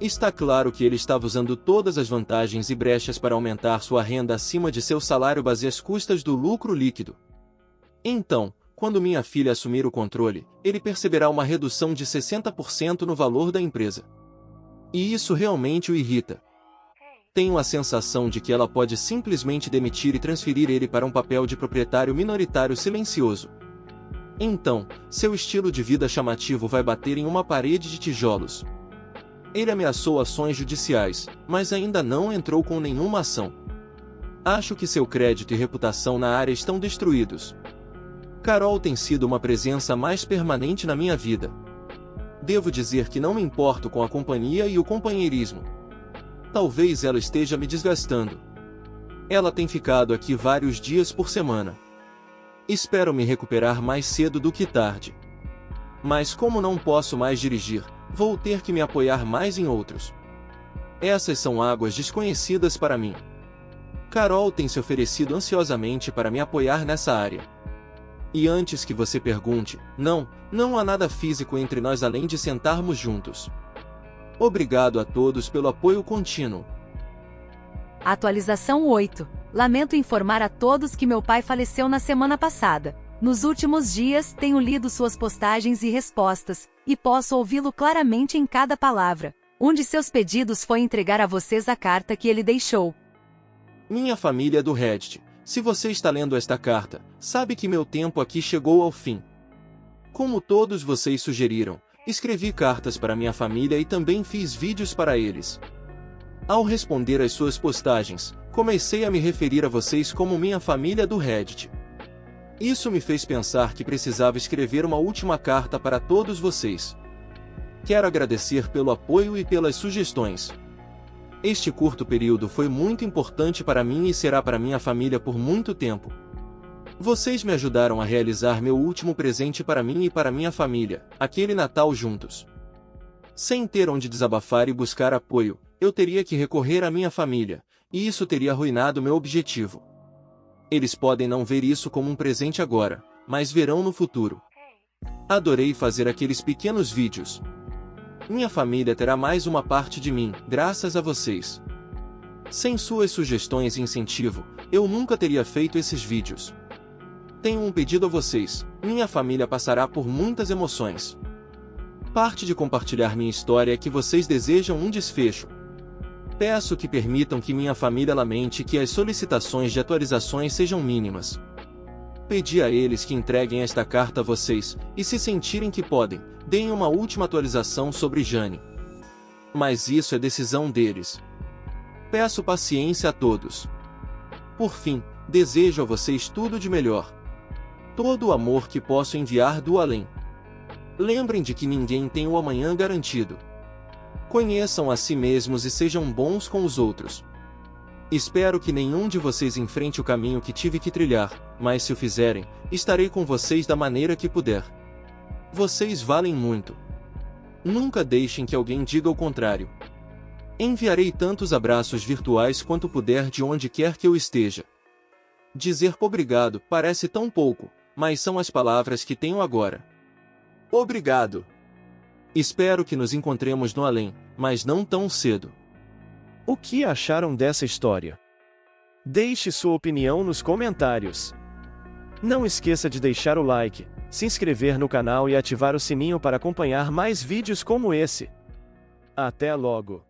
Está claro que ele estava usando todas as vantagens e brechas para aumentar sua renda acima de seu salário base às custas do lucro líquido. Então, quando minha filha assumir o controle, ele perceberá uma redução de 60% no valor da empresa. E isso realmente o irrita. Tenho a sensação de que ela pode simplesmente demitir e transferir ele para um papel de proprietário minoritário silencioso. Então, seu estilo de vida chamativo vai bater em uma parede de tijolos. Ele ameaçou ações judiciais, mas ainda não entrou com nenhuma ação. Acho que seu crédito e reputação na área estão destruídos. Carol tem sido uma presença mais permanente na minha vida. Devo dizer que não me importo com a companhia e o companheirismo. Talvez ela esteja me desgastando. Ela tem ficado aqui vários dias por semana. Espero me recuperar mais cedo do que tarde. Mas como não posso mais dirigir, vou ter que me apoiar mais em outros. Essas são águas desconhecidas para mim. Carol tem se oferecido ansiosamente para me apoiar nessa área. E antes que você pergunte, não há nada físico entre nós além de sentarmos juntos. Obrigado a todos pelo apoio contínuo. Atualização 8. Lamento informar a todos que meu pai faleceu na semana passada. Nos últimos dias, tenho lido suas postagens e respostas, e posso ouvi-lo claramente em cada palavra. Um de seus pedidos foi entregar a vocês a carta que ele deixou. Minha família do Reddit, se você está lendo esta carta, sabe que meu tempo aqui chegou ao fim. Como todos vocês sugeriram, escrevi cartas para minha família e também fiz vídeos para eles. Ao responder às suas postagens, comecei a me referir a vocês como minha família do Reddit. Isso me fez pensar que precisava escrever uma última carta para todos vocês. Quero agradecer pelo apoio e pelas sugestões. Este curto período foi muito importante para mim e será para minha família por muito tempo. Vocês me ajudaram a realizar meu último presente para mim e para minha família, aquele Natal juntos. Sem ter onde desabafar e buscar apoio, eu teria que recorrer à minha família, e isso teria arruinado meu objetivo. Eles podem não ver isso como um presente agora, mas verão no futuro. Adorei fazer aqueles pequenos vídeos. Minha família terá mais uma parte de mim, graças a vocês. Sem suas sugestões e incentivo, eu nunca teria feito esses vídeos. Tenho um pedido a vocês, minha família passará por muitas emoções. Parte de compartilhar minha história é que vocês desejam um desfecho. Peço que permitam que minha família lamente que as solicitações de atualizações sejam mínimas. Pedi a eles que entreguem esta carta a vocês, e se sentirem que podem, deem uma última atualização sobre Jane. Mas isso é decisão deles. Peço paciência a todos. Por fim, desejo a vocês tudo de melhor. Todo o amor que posso enviar do além. Lembrem de que ninguém tem o amanhã garantido. Conheçam a si mesmos e sejam bons com os outros. Espero que nenhum de vocês enfrente o caminho que tive que trilhar, mas se o fizerem, estarei com vocês da maneira que puder. Vocês valem muito. Nunca deixem que alguém diga o contrário. Enviarei tantos abraços virtuais quanto puder de onde quer que eu esteja. Dizer obrigado parece tão pouco, mas são as palavras que tenho agora. Obrigado. Espero que nos encontremos no além, mas não tão cedo. O que acharam dessa história? Deixe sua opinião nos comentários. Não esqueça de deixar o like, se inscrever no canal e ativar o sininho para acompanhar mais vídeos como esse. Até logo!